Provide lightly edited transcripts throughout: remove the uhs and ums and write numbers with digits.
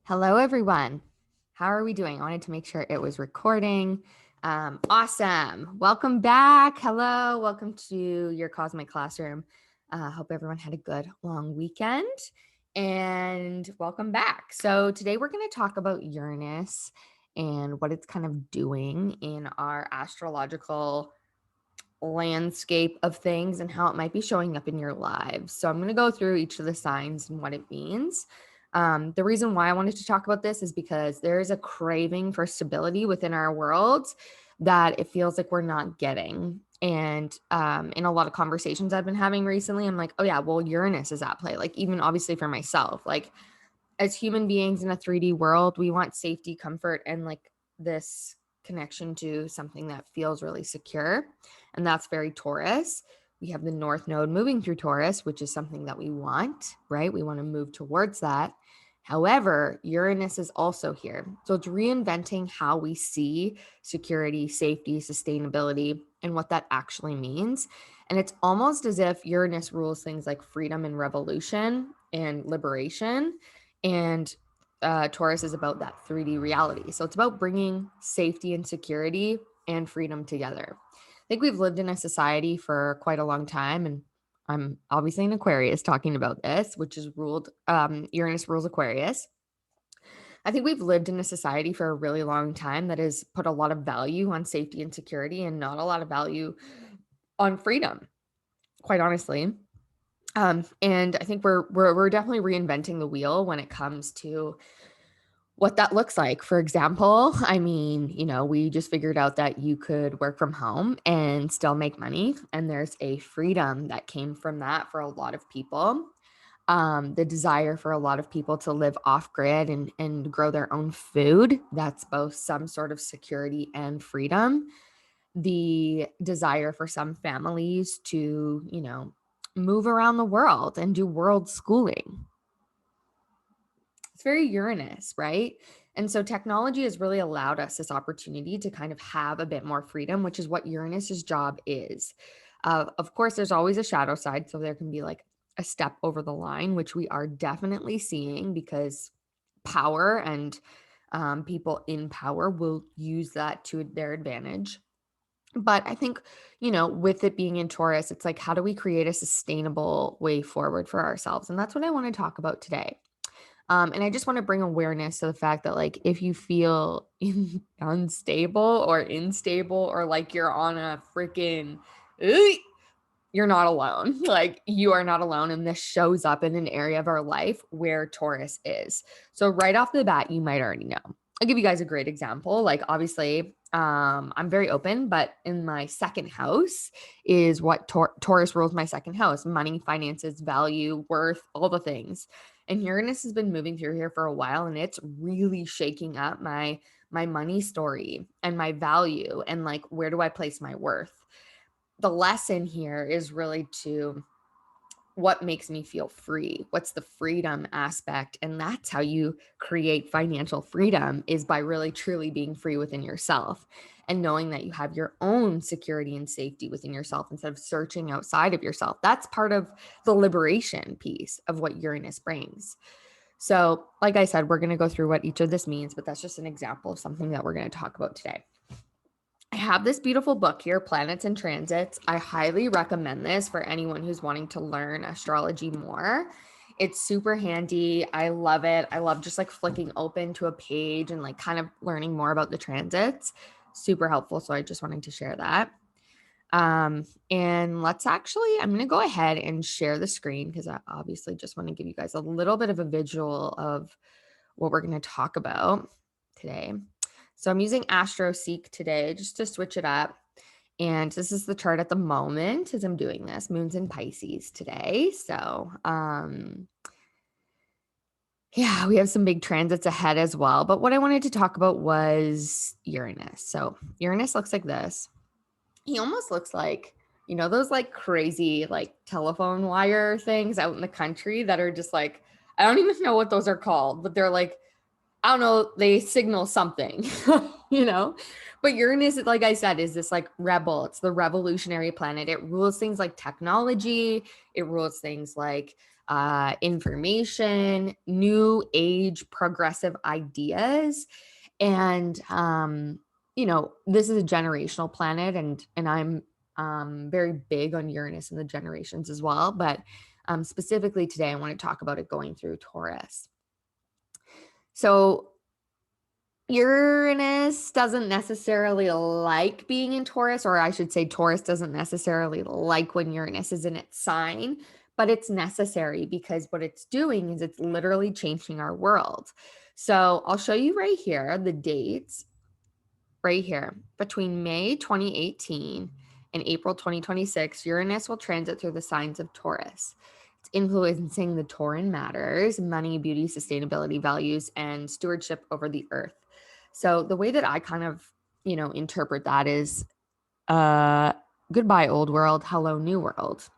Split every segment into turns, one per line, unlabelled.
Hello, everyone. How are we doing? I wanted to make sure it was recording. Awesome. Welcome back. Hello. Welcome to your Cosmic Classroom. Hope everyone had a good long weekend and welcome back. So today we're going to talk about Uranus and what it's kind of doing in our astrological landscape of things and how it might be showing up in your lives. So I'm going to go through each of the signs and what it means. The reason why I wanted to talk about this is because there is a craving for stability within our world that it feels like we're not getting. And in a lot of conversations I've been having recently, I'm like, oh yeah, well, Uranus is at play. Like even obviously for myself, like as human beings in a 3D world, we want safety, comfort, and like this connection to something that feels really secure. And that's very Taurus. We have the North Node moving through Taurus, which is something that we want, right? We want to move towards that. However, Uranus is also here. So it's reinventing how we see security, safety, sustainability, and what that actually means. And it's almost as if Uranus rules things like freedom and revolution and liberation. And Taurus is about that 3D reality. So it's about bringing safety and security and freedom together. I think we've lived in a society for quite a long time, and I'm obviously an Aquarius talking about this, which is ruled, Uranus rules Aquarius. I think we've lived in a society for a really long time that has put a lot of value on safety and security and not a lot of value on freedom, quite honestly. And I think we're definitely reinventing the wheel when it comes to what that looks like. For example, I mean, we just figured out that you could work from home and still make money. And there's a freedom that came from that for a lot of people. The desire for a lot of people to live off grid and grow their own food. That's both some sort of security and freedom. The desire for some families to, move around the world and do world schooling. It's very Uranus, right? And so technology has really allowed us this opportunity to kind of have a bit more freedom, which is what Uranus's job is. Of course, there's always a shadow side. So there can be like a step over the line, which we are definitely seeing because power and people in power will use that to their advantage. But I think, with it being in Taurus, it's like, how do we create a sustainable way forward for ourselves? And that's what I want to talk about today. And I just want to bring awareness to the fact that, like, if you feel unstable or unstable or like you're on a freaking, you're not alone. Like, you are not alone. And this shows up in an area of our life where Taurus is. So, right off the bat, you might already know. I'll give you guys a great example. Like, obviously, I'm very open, but in my second house is what Taurus rules my second house: money, finances, value, worth, all the things. And Uranus has been moving through here for a while, and it's really shaking up my money story and my value and like, where do I place my worth? The lesson here is really to what makes me feel free? What's the freedom aspect? And that's how you create financial freedom, is by really truly being free within yourself and knowing that you have your own security and safety within yourself instead of searching outside of yourself. That's part of the liberation piece of what Uranus brings. So, like I said, we're going to go through what each of this means, but that's just an example of something that we're going to talk about today. I have this beautiful book here, Planets and Transits. I highly recommend this for anyone who's wanting to learn astrology more. It's super handy. I love it. I love just like flicking open to a page and like kind of learning more about the transits. Super helpful. So I just wanted to share that. And I'm going to go ahead and share the screen because I obviously just want to give you guys a little bit of a visual of what we're going to talk about today. So I'm using AstroSeek today just to switch it up. And this is the chart at the moment as I'm doing this. Moon's in Pisces today. So yeah, we have some big transits ahead as well. But what I wanted to talk about was Uranus. So Uranus looks like this. He almost looks like, those like crazy like telephone wire things out in the country that are just like, I don't even know what those are called, but they're like, I don't know, they signal something, but Uranus, like I said, is this like rebel. It's the revolutionary planet. It rules things like technology. It rules things like information, new age progressive ideas. And, this is a generational planet, and I'm very big on Uranus and the generations as well. But specifically today, I want to talk about it going through Taurus. So Uranus doesn't necessarily like being in Taurus, or I should say Taurus doesn't necessarily like when Uranus is in its sign, but it's necessary because what it's doing is it's literally changing our world. So I'll show you right here the dates right here. Between May 2018 and April 2026, Uranus will transit through the signs of Taurus. It's influencing the Tauran matters, money, beauty, sustainability, values, and stewardship over the earth. So the way that I kind of, interpret that is goodbye, old world, hello, new world,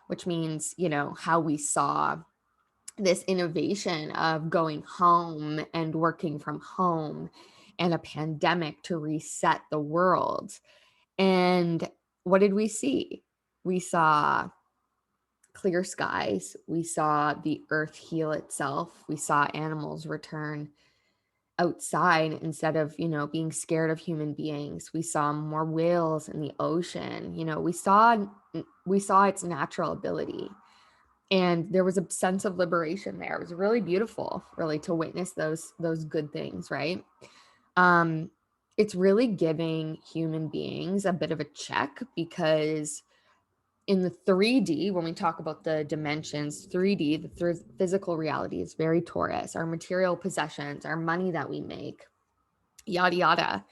which means, how we saw this innovation of going home and working from home and a pandemic to reset the world. And what did we see? We saw clear skies. We saw the earth heal itself. We saw animals return outside instead of, being scared of human beings. We saw more whales in the ocean. We saw its natural ability. And there was a sense of liberation there. It was really beautiful, really, to witness those good things, right? It's really giving human beings a bit of a check, because in the 3D, when we talk about the dimensions, 3D, the physical reality is very Taurus, our material possessions, our money that we make, yada, yada.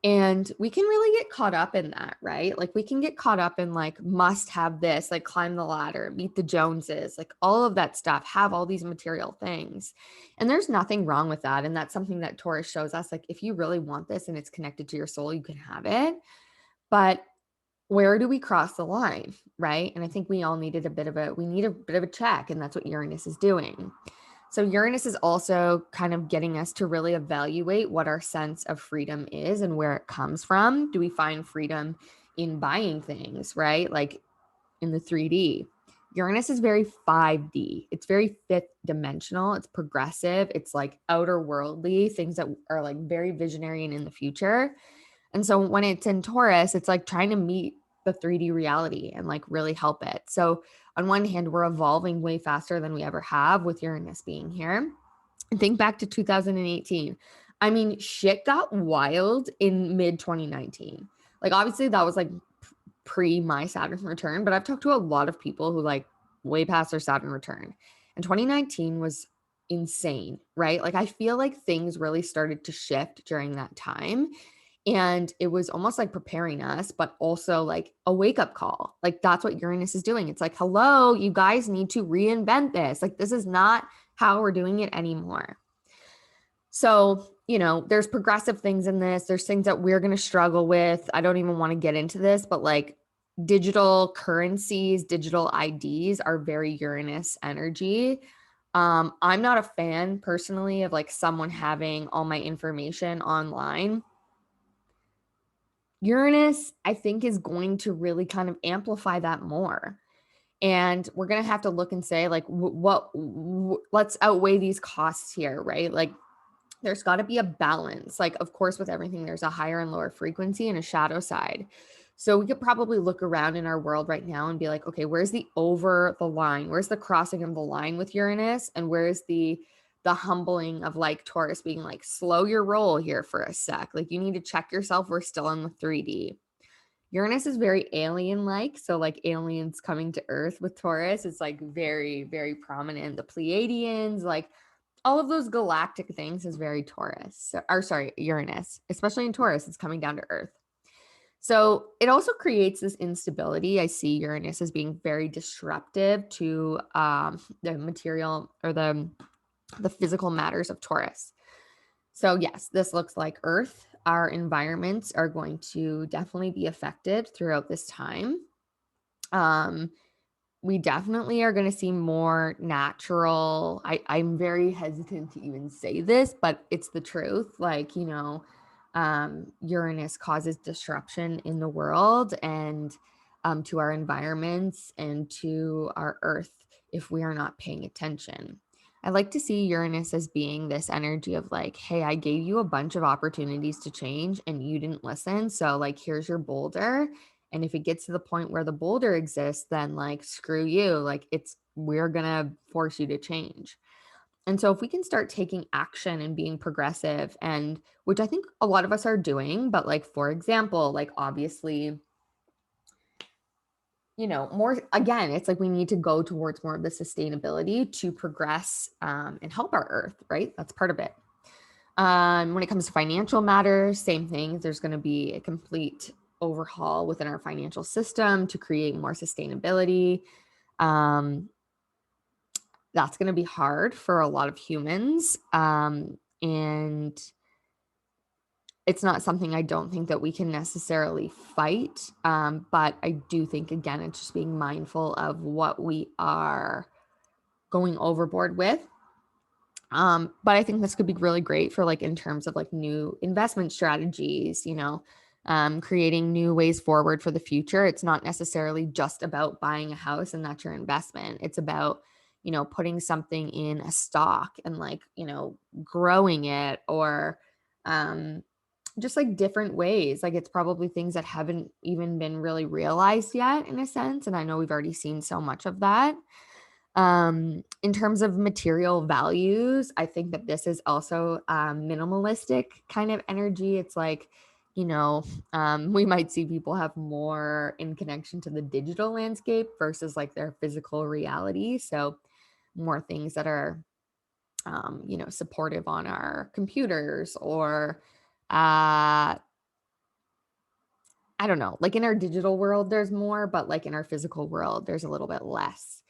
And we can really get caught up in that, right? Like we can get caught up in like, must have this, like climb the ladder, meet the Joneses, like all of that stuff, have all these material things. And there's nothing wrong with that. And that's something that Taurus shows us. Like if you really want this and it's connected to your soul, you can have it. But where do we cross the line, right? And I think we all needed we need a bit of a check, and that's what Uranus is doing. So Uranus is also kind of getting us to really evaluate what our sense of freedom is and where it comes from. Do we find freedom in buying things, right? Like in the 3D. Uranus is very 5D. It's very fifth dimensional. It's progressive. It's like outer worldly, things that are like very visionary and in the future. And so when it's in Taurus, it's like trying to meet the 3D reality and like really help it. So on one hand, we're evolving way faster than we ever have with Uranus being here. And think back to 2018. I mean, shit got wild in mid 2019. Like obviously that was like pre my Saturn return, but I've talked to a lot of people who like way past their Saturn return. And 2019 was insane, right? Like I feel like things really started to shift during that time. And it was almost like preparing us, but also like a wake up call. Like that's what Uranus is doing. It's like, hello, you guys need to reinvent this. Like this is not how we're doing it anymore. So, there's progressive things in this. There's things that we're going to struggle with. I don't even want to get into this, but like digital currencies, digital IDs are very Uranus energy. I'm not a fan personally of like someone having all my information online. Uranus, I think, is going to really kind of amplify that more. And we're going to have to look and say, like, let's outweigh these costs here, right? Like, there's got to be a balance. Like, of course, with everything, there's a higher and lower frequency and a shadow side. So we could probably look around in our world right now and be like, okay, where's the over the line? Where's the crossing of the line with Uranus? And where's the humbling of like Taurus being like, slow your roll here for a sec. Like you need to check yourself. We're still in the 3D. Uranus is very alien-like. So like aliens coming to Earth with Taurus, it's like very, very prominent. The Pleiadians, like all of those galactic things is very Taurus, Uranus, especially in Taurus, it's coming down to Earth. So it also creates this instability. I see Uranus as being very disruptive to the material or the physical matters of Taurus. So yes, this looks like Earth. Our environments are going to definitely be affected throughout this time. We definitely are going to see more natural. I'm very hesitant to even say this, but it's the truth. Like, Uranus causes disruption in the world and to our environments and to our Earth. if we are not paying attention. I like to see Uranus as being this energy of like, hey, I gave you a bunch of opportunities to change and you didn't listen. So like, here's your boulder. And if it gets to the point where the boulder exists, then like, screw you. Like we're going to force you to change. And so if we can start taking action and being progressive, and which I think a lot of us are doing, but like, for example, like obviously, more, again, it's like we need to go towards more of the sustainability to progress and help our earth, right? That's part of it. When it comes to financial matters, same thing. There's going to be a complete overhaul within our financial system to create more sustainability. That's going to be hard for a lot of humans. And it's not something I don't think that we can necessarily fight. But I do think, again, it's just being mindful of what we are going overboard with. But I think this could be really great for like in terms of like new investment strategies, creating new ways forward for the future. It's not necessarily just about buying a house and that's your investment. It's about, putting something in a stock and like, growing it, or just like different ways. Like it's probably things that haven't even been really realized yet in a sense. And I know we've already seen so much of that. In terms of material values, I think that this is also minimalistic kind of energy. It's like, we might see people have more in connection to the digital landscape versus like their physical reality. So more things that are, supportive on our computers, or I don't know, like in our digital world, there's more, but like in our physical world, there's a little bit less.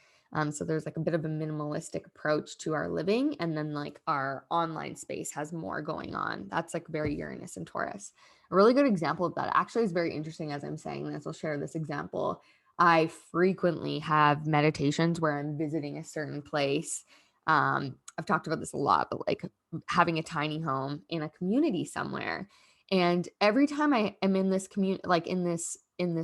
So there's like a bit of a minimalistic approach to our living. And then like our online space has more going on. That's like very Uranus and Taurus. A really good example of that actually is very interesting as I'm saying this. I'll share this example. I frequently have meditations where I'm visiting a certain place. I've talked about this a lot, but like having a tiny home in a community somewhere. And every time I am in this community, like in this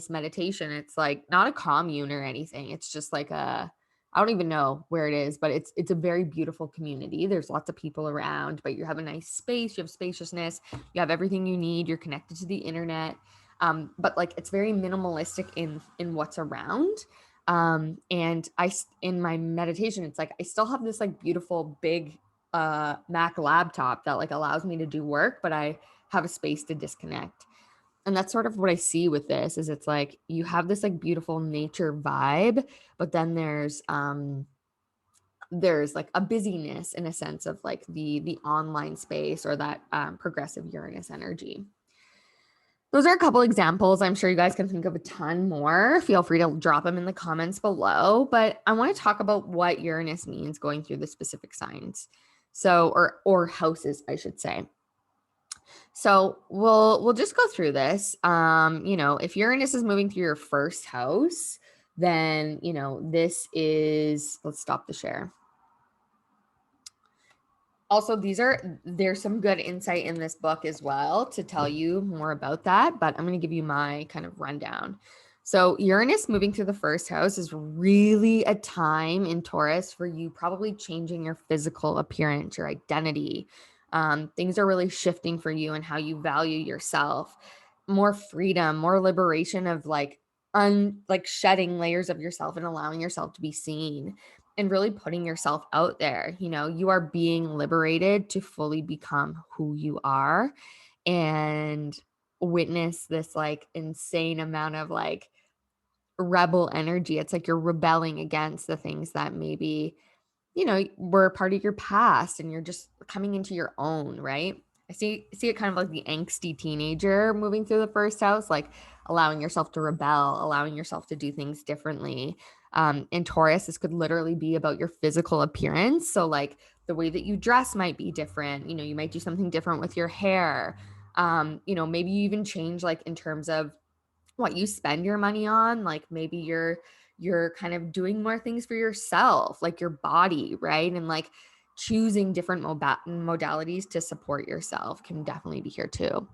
meditation, it's like not a commune or anything. It's just like I don't even know where it is, but it's a very beautiful community. There's lots of people around, but you have a nice space, you have spaciousness, you have everything you need, you're connected to the internet. But like it's very minimalistic in what's around. And in my meditation, it's like I still have this like beautiful big Mac laptop that like allows me to do work, but I have a space to disconnect. And that's sort of what I see with this is it's like you have this like beautiful nature vibe, but then there's like a busyness in a sense of like the online space, or that progressive Uranus energy. Those are a couple examples. I'm sure you guys can think of a ton more. Feel free to drop them in the comments below, but I want to talk about what Uranus means going through the specific signs. So, or houses, I should say. So we'll just go through this. If Uranus is moving through your first house, then this is, let's stop the share. Also, there's some good insight in this book as well to tell you more about that, but I'm going to give you my kind of rundown. So Uranus moving through the first house is really a time in Taurus for you probably changing your physical appearance, your identity. Things are really shifting for you and how you value yourself. More freedom, more liberation of like shedding layers of yourself and allowing yourself to be seen, and really putting yourself out there. You are being liberated to fully become who you are and witness this like insane amount of like rebel energy. It's like you're rebelling against the things that maybe, were part of your past, and you're just coming into your own, right? I see it kind of like the angsty teenager moving through the first house, like allowing yourself to rebel, allowing yourself to do things differently. In Taurus, this could literally be about your physical appearance. So like the way that you dress might be different. You might do something different with your hair. Maybe you even change like in terms of what you spend your money on. Like maybe you're kind of doing more things for yourself, like your body, right? And like choosing different modalities to support yourself can definitely be here too.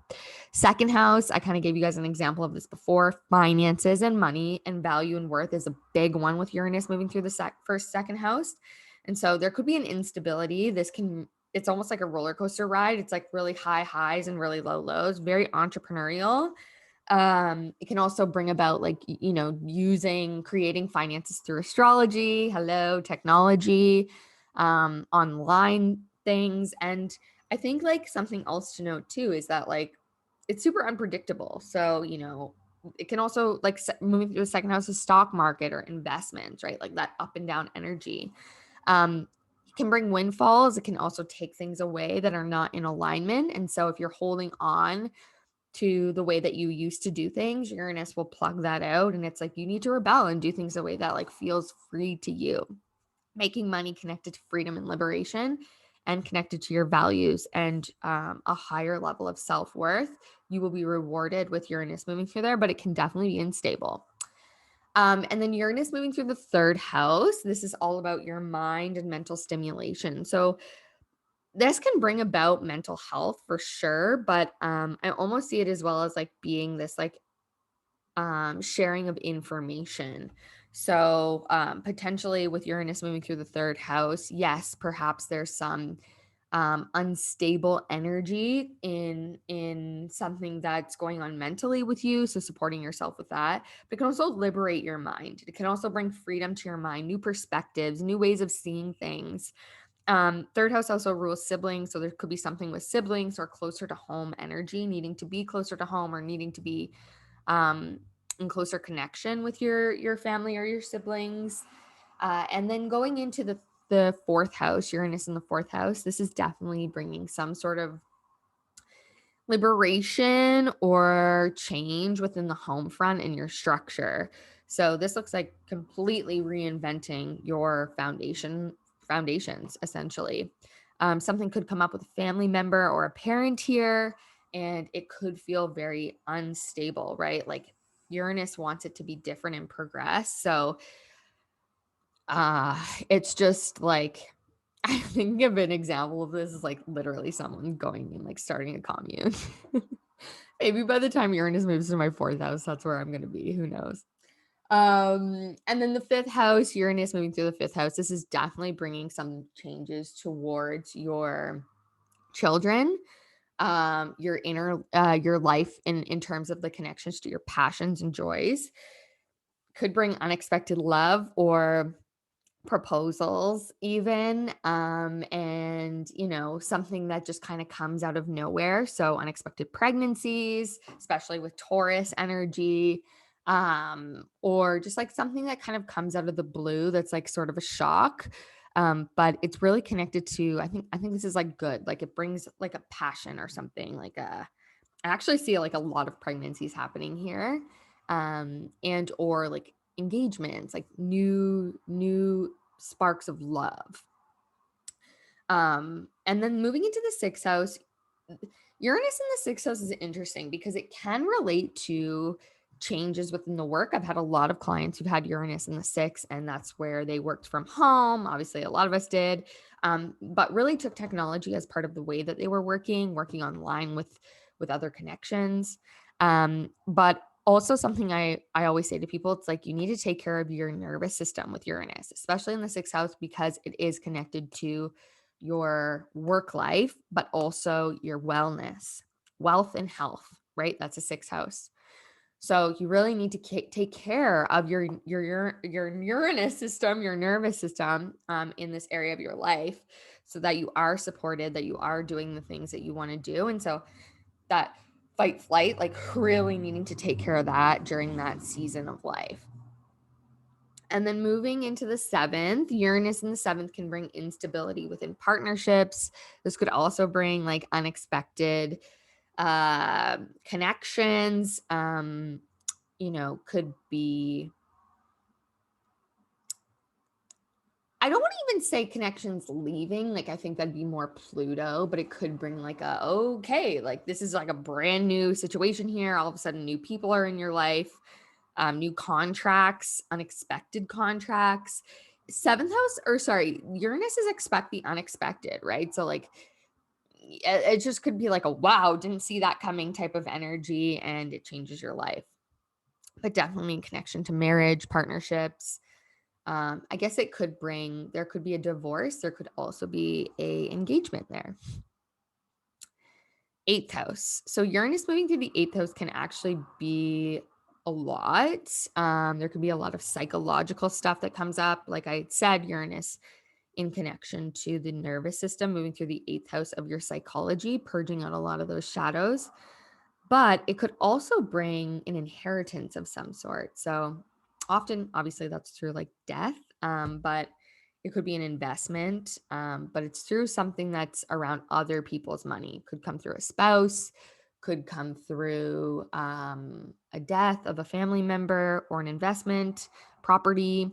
Second house, I kind of gave you guys an example of this before. Finances and money and value and worth is a big one with Uranus moving through the second house. And so there could be an instability. It's almost like a roller coaster ride. It's like really high highs and really low lows, very entrepreneurial. It can also bring about like, creating finances through astrology, technology, online things. And I think like something else to note too is that like it's super unpredictable. So, it can also like moving through the second house is stock market or investments, right? Like that up and down energy. It can bring windfalls. It can also take things away that are not in alignment. And so if you're holding on to the way that you used to do things, Uranus will plug that out. And it's like you need to rebel and do things the way that like feels free to you. Making money connected to freedom and liberation and connected to your values and a higher level of self-worth. You will be rewarded with Uranus moving through there, but it can definitely be unstable. And then Uranus moving through the third house. This is all about your mind and mental stimulation. So this can bring about mental health for sure, but I almost see it as well as like being this like sharing of information. So potentially with Uranus moving through the third house, yes, perhaps there's some unstable energy in something that's going on mentally with you, so supporting yourself with that. But it can also liberate your mind. It can also bring freedom to your mind, new perspectives, new ways of seeing things. Third house also rules siblings, so there could be something with siblings or closer to home energy, needing to be closer to home or needing to be in closer connection with your family or your siblings. And then going into the fourth house, Uranus in the fourth house, this is definitely bringing some sort of liberation or change within the home front and your structure. So this looks like completely reinventing your foundations, essentially. Something could come up with a family member or a parent here, and it could feel very unstable, right? Like Uranus wants it to be different and progress. So it's just like, I think of an example of this is like literally someone going and like starting a commune. Maybe by the time Uranus moves to my fourth house, that's where I'm going to be. Who knows? And then the fifth house, Uranus moving through the fifth house. This is definitely bringing some changes towards your children, your inner, your life in terms of the connections to your passions and joys. Could bring unexpected love or proposals even, and something that just kind of comes out of nowhere. So unexpected pregnancies, especially with Taurus energy, or just like something that kind of comes out of the blue that's like sort of a shock. But it's really connected to, I think this is like good, like it brings like a passion or something, like I actually see like a lot of pregnancies happening here, and or like engagements, like new sparks of love. And then moving into the sixth house, Uranus in the sixth house is interesting because it can relate to changes within the work. I've had a lot of clients who've had Uranus in the sixth, and that's where they worked from home. Obviously, a lot of us did, but really took technology as part of the way that they were working online with other connections. But also something I always say to people, it's like you need to take care of your nervous system with Uranus, especially in the sixth house, because it is connected to your work life, but also your wellness, wealth, and health, right? That's a sixth house. So you really need to take care of your Uranus system, your nervous system, in this area of your life, so that you are supported, that you are doing the things that you want to do. And so that fight flight, like really needing to take care of that during that season of life. And then moving into the seventh, Uranus in the seventh can bring instability within partnerships. This could also bring like unexpected connections, could be, I don't want to even say connections leaving. Like, I think that'd be more Pluto, but it could bring like okay, like this is like a brand new situation here. All of a sudden, new people are in your life, new contracts, unexpected contracts. Uranus is expect the unexpected, right? So like it just could be like a wow, didn't see that coming type of energy, and it changes your life. But definitely in connection to marriage, partnerships. I guess there could be a divorce. There could also be a engagement there. 8th house. So Uranus moving through the 8th house can actually be a lot. There could be a lot of psychological stuff that comes up. Like I said, Uranus in connection to the nervous system, moving through the 8th house of your psychology, purging out a lot of those shadows. But it could also bring an inheritance of some sort. So often, obviously, that's through like death, but it could be an investment, but it's through something that's around other people's money. Could come through a spouse, could come through a death of a family member or an investment, property,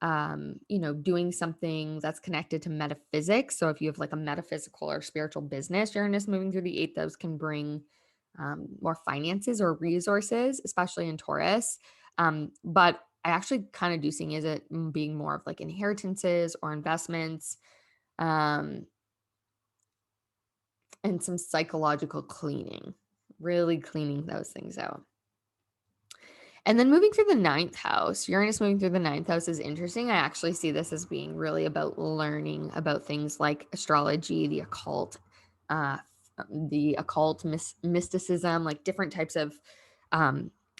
doing something that's connected to metaphysics. So if you have like a metaphysical or spiritual business, Uranus moving through the 8th house can bring more finances or resources, especially in Taurus. But I actually kind of do see it being more of like inheritances or investments, and some psychological cleaning, really cleaning those things out. And then moving through the 9th house, Uranus moving through the 9th house is interesting. I actually see this as being really about learning about things like astrology, the occult, mysticism, like different types of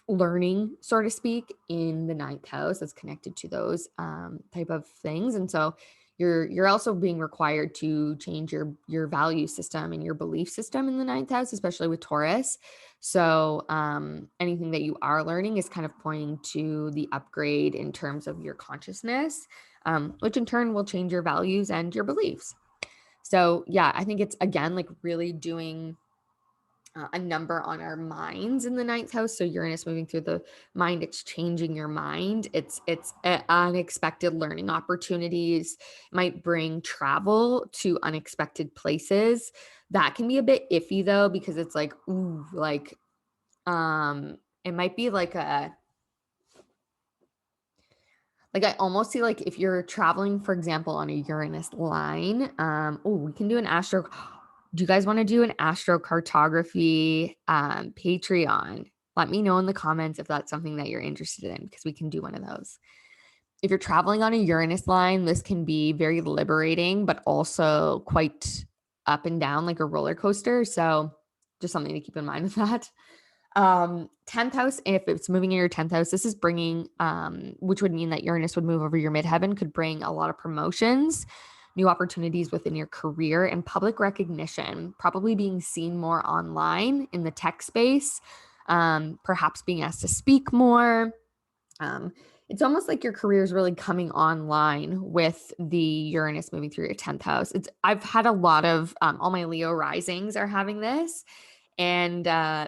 learning, so to speak, in the 9th house that's connected to those type of things. And so you're also being required to change your value system and your belief system in the 9th house, especially with Taurus. So anything that you are learning is kind of pointing to the upgrade in terms of your consciousness, which in turn will change your values and your beliefs. So yeah, I think it's again like really doing a number on our minds in the 9th house. So Uranus moving through the mind, it's changing your mind. It's unexpected learning opportunities, might bring travel to unexpected places. That can be a bit iffy though, because it's like, ooh, like it might be like I almost see like if you're traveling, for example, on a Uranus line, we can do an astro. Do you guys want to do an astrocartography Patreon? Let me know in the comments if that's something that you're interested in, because we can do one of those. If you're traveling on a Uranus line, this can be very liberating, but also quite up and down like a roller coaster. So just something to keep in mind with that. 10th house, if it's moving in your 10th house, this is bringing, which would mean that Uranus would move over your midheaven, could bring a lot of promotions, new opportunities within your career, and public recognition, probably being seen more online in the tech space, perhaps being asked to speak more. It's almost like your career is really coming online with the Uranus moving through your 10th house. I've had a lot of all my Leo risings are having this. And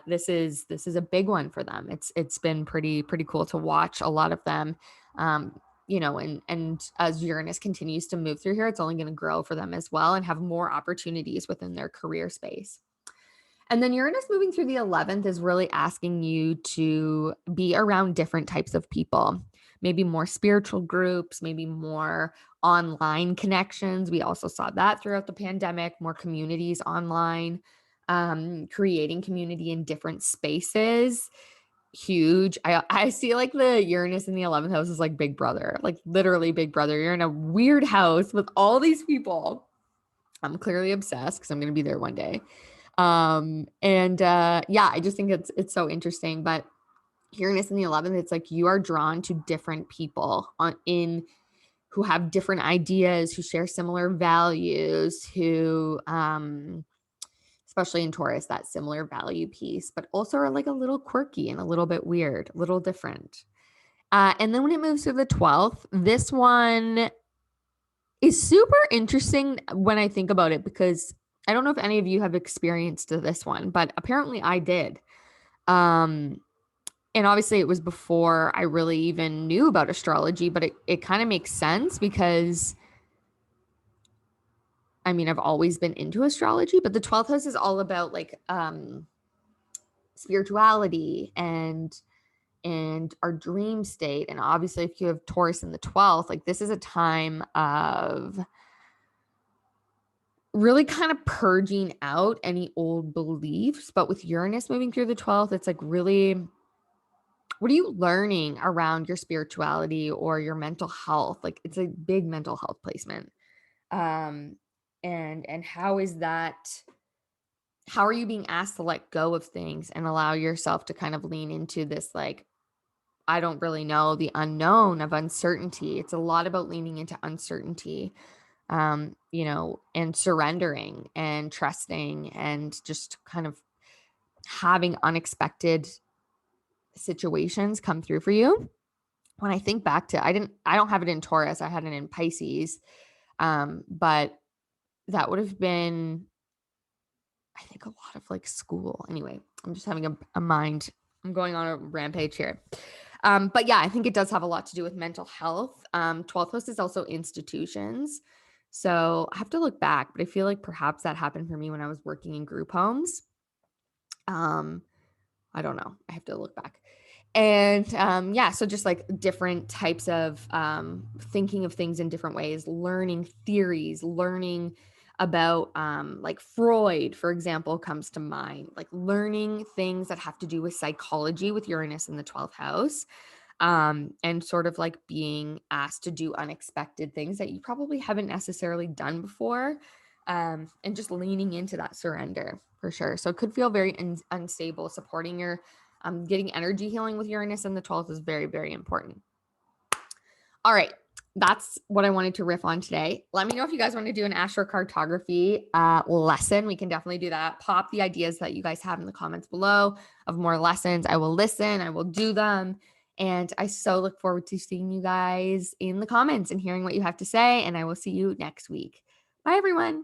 this is a big one for them. It's been pretty cool to watch a lot of them, and as Uranus continues to move through here, it's only going to grow for them as well and have more opportunities within their career space. And then Uranus moving through the 11th is really asking you to be around different types of people, maybe more spiritual groups, maybe more online connections. We also saw that throughout the pandemic, more communities online. Creating community in different spaces, huge. I see like the Uranus in the 11th house is like Big Brother, like literally Big Brother. You're in a weird house with all these people. I'm clearly obsessed because I'm going to be there one day. I just think it's so interesting. But Uranus in the 11th, it's like you are drawn to different people who have different ideas, who share similar values, who especially in Taurus, that similar value piece, but also are like a little quirky and a little bit weird, a little different. And then when it moves to the 12th, this one is super interesting when I think about it, because I don't know if any of you have experienced this one, but apparently I did. And obviously it was before I really even knew about astrology, but it kind of makes sense because I've always been into astrology, but the 12th house is all about like spirituality and and our dream state. And obviously, if you have Taurus in the 12th, like this is a time of really kind of purging out any old beliefs. But with Uranus moving through the 12th, it's like really, what are you learning around your spirituality or your mental health? Like it's a big mental health placement. And how is that, how are you being asked to let go of things and allow yourself to kind of lean into this, like, I don't really know, the unknown of uncertainty. It's a lot about leaning into uncertainty, and surrendering and trusting and just kind of having unexpected situations come through for you. When I think back to, I don't have it in Taurus. I had it in Pisces. But that would have been, I think, a lot of like school. Anyway, I'm just having a mind. I'm going on a rampage here. But yeah, I think it does have a lot to do with mental health. 12th house is also institutions. So I have to look back, but I feel like perhaps that happened for me when I was working in group homes. I don't know. I have to look back. And so just like different types of thinking of things in different ways, learning theories, learning about like Freud, for example, comes to mind, like learning things that have to do with psychology with Uranus in the 12th house, and sort of like being asked to do unexpected things that you probably haven't necessarily done before, and just leaning into that surrender for sure. So it could feel very unstable. Supporting your getting energy healing with Uranus in the 12th is very, very important. All right. That's what I wanted to riff on today. Let me know if you guys want to do an astrocartography lesson. We can definitely do that. Pop the ideas that you guys have in the comments below of more lessons. I will listen. I will do them. And I so look forward to seeing you guys in the comments and hearing what you have to say. And I will see you next week. Bye, everyone.